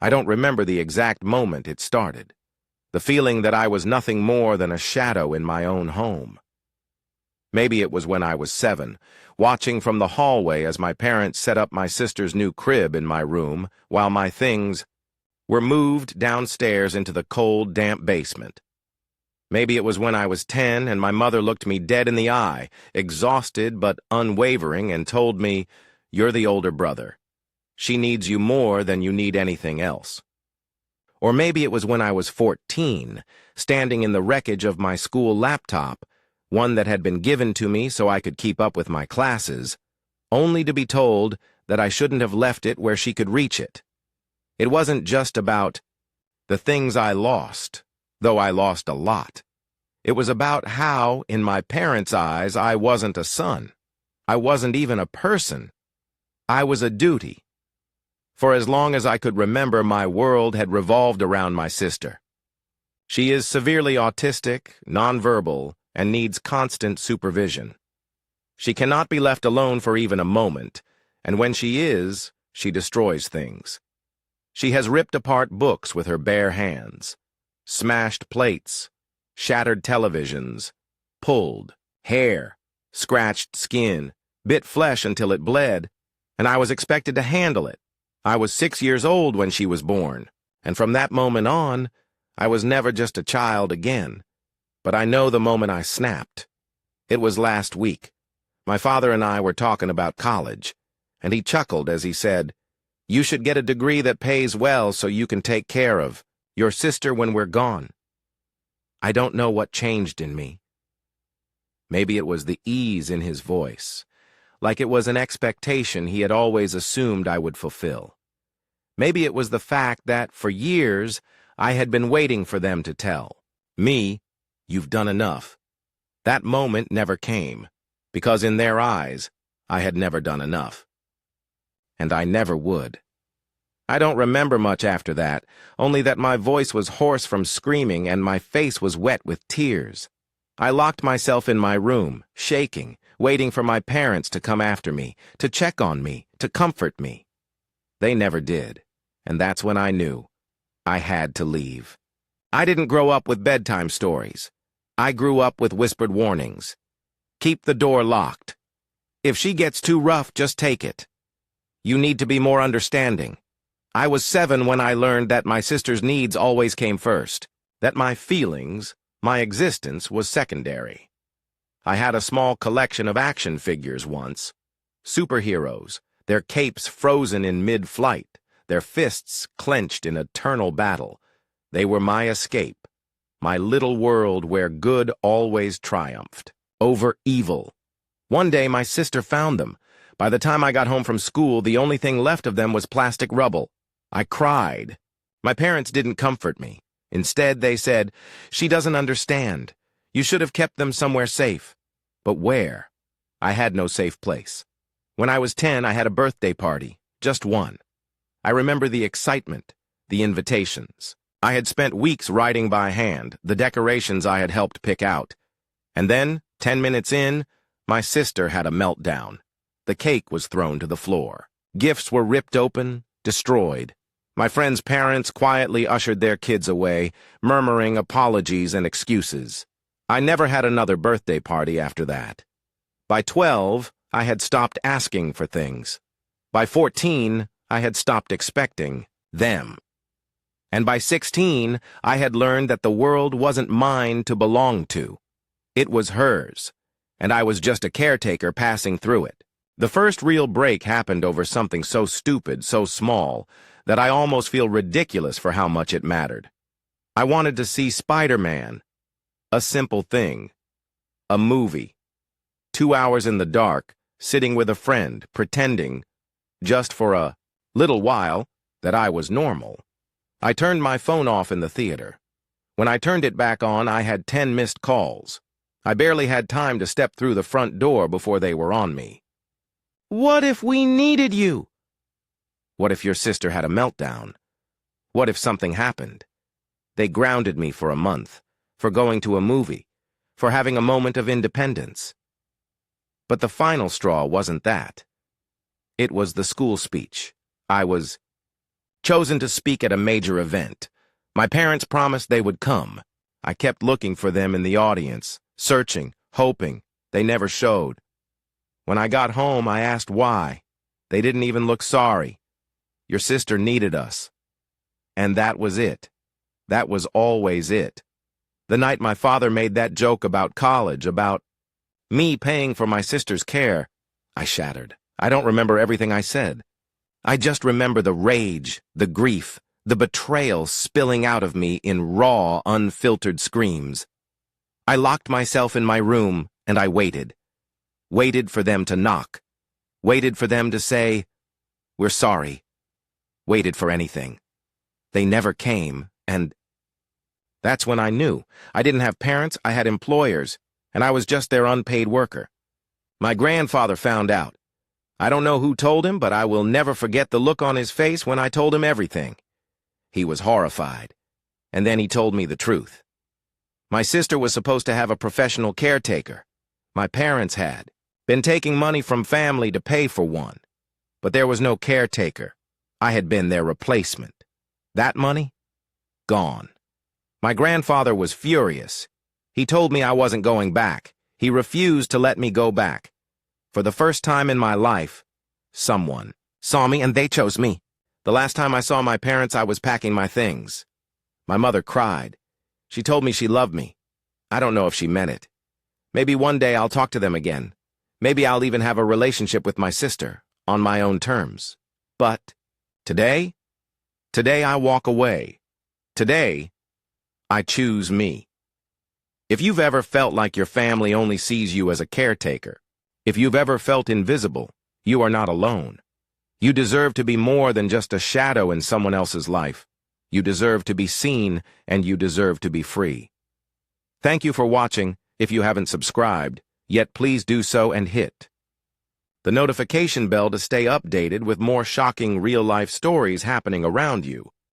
I don't remember the exact moment it started. The feeling that I was nothing more than a shadow in my own home. Maybe it was when I was 7, watching from the hallway as my parents set up my sister's new crib in my room while my things were moved downstairs into the cold, damp basement. Maybe it was when I was 10 and my mother looked me dead in the eye, exhausted but unwavering, and told me, "You're the older brother. She needs you more than you need anything else." Or maybe it was when I was 14, standing in the wreckage of my school laptop, one that had been given to me so I could keep up with my classes, only to be told that I shouldn't have left it where she could reach it. It wasn't just about the things I lost, though I lost a lot. It was about how, in my parents' eyes, I wasn't a son. I wasn't even a person. I was a duty. For as long as I could remember, my world had revolved around my sister. She is severely autistic, nonverbal, and needs constant supervision. She cannot be left alone for even a moment, and when she is, she destroys things. She has ripped apart books with her bare hands, smashed plates, shattered televisions, pulled hair, scratched skin, bit flesh until it bled, and I was expected to handle it. I was 6 years old when she was born, and from that moment on, I was never just a child again. But I know the moment I snapped. It was last week. My father and I were talking about college, and he chuckled as he said, "You should get a degree that pays well so you can take care of your sister when we're gone." I don't know what changed in me. Maybe it was the ease in his voice, like it was an expectation he had always assumed I would fulfill. Maybe it was the fact that, for years, I had been waiting for them to tell me, "You've done enough." That moment never came, because in their eyes, I had never done enough. And I never would. I don't remember much after that, only that my voice was hoarse from screaming and my face was wet with tears. I locked myself in my room, shaking, waiting for my parents to come after me, to check on me, to comfort me. They never did, and that's when I knew I had to leave. I didn't grow up with bedtime stories. I grew up with whispered warnings. Keep the door locked. If she gets too rough, just take it. You need to be more understanding. I was 7 when I learned that my sister's needs always came first, that my feelings, my existence, was secondary. I had a small collection of action figures once. Superheroes, their capes frozen in mid-flight, their fists clenched in eternal battle. They were my escape, my little world where good always triumphed over evil. One day my sister found them. By the time I got home from school, the only thing left of them was plastic rubble. I cried. My parents didn't comfort me. Instead, they said, "She doesn't understand. You should have kept them somewhere safe." But where? I had no safe place. When I was 10, I had a birthday party, just one. I remember the excitement, the invitations. I had spent weeks writing by hand, the decorations I had helped pick out. And then, 10 minutes in, my sister had a meltdown. The cake was thrown to the floor. Gifts were ripped open, destroyed. My friends' parents quietly ushered their kids away, murmuring apologies and excuses. I never had another birthday party after that. By 12, I had stopped asking for things. By 14, I had stopped expecting them. And by 16, I had learned that the world wasn't mine to belong to. It was hers, and I was just a caretaker passing through it. The first real break happened over something so stupid, so small, that I almost feel ridiculous for how much it mattered. I wanted to see Spider-Man. A simple thing. A movie. 2 hours in the dark, sitting with a friend, pretending, just for a little while, that I was normal. I turned my phone off in the theater. When I turned it back on, I had 10 missed calls. I barely had time to step through the front door before they were on me. "What if we needed you?" What if your sister had a meltdown? What if something happened? They grounded me for a month, for going to a movie, for having a moment of independence. But the final straw wasn't that. It was the school speech. I was chosen to speak at a major event. My parents promised they would come. I kept looking for them in the audience, searching, hoping. They never showed. When I got home, I asked why. They didn't even look sorry. Your sister needed us. And that was it. That was always it. The night my father made that joke about college, about me paying for my sister's care, I shattered. I don't remember everything I said. I just remember the rage, the grief, the betrayal spilling out of me in raw, unfiltered screams. I locked myself in my room and I waited. Waited for them to knock. Waited for them to say, "We're sorry." Waited for anything. They never came, and that's when I knew. I didn't have parents, I had employers, and I was just their unpaid worker. My grandfather found out. I don't know who told him, but I will never forget the look on his face when I told him everything. He was horrified, and then he told me the truth. My sister was supposed to have a professional caretaker. My parents had been taking money from family to pay for one, but there was no caretaker. I had been their replacement. That money? Gone. My grandfather was furious. He told me I wasn't going back. He refused to let me go back. For the first time in my life, someone saw me and they chose me. The last time I saw my parents, I was packing my things. My mother cried. She told me she loved me. I don't know if she meant it. Maybe one day I'll talk to them again. Maybe I'll even have a relationship with my sister, on my own terms. But today I walk away. Today, I choose me. If you've ever felt like your family only sees you as a caretaker, if you've ever felt invisible, you are not alone. You deserve to be more than just a shadow in someone else's life. You deserve to be seen, and you deserve to be free. Thank you for watching. If you haven't subscribed, yet please do so and hit the notification bell to stay updated with more shocking real-life stories happening around you.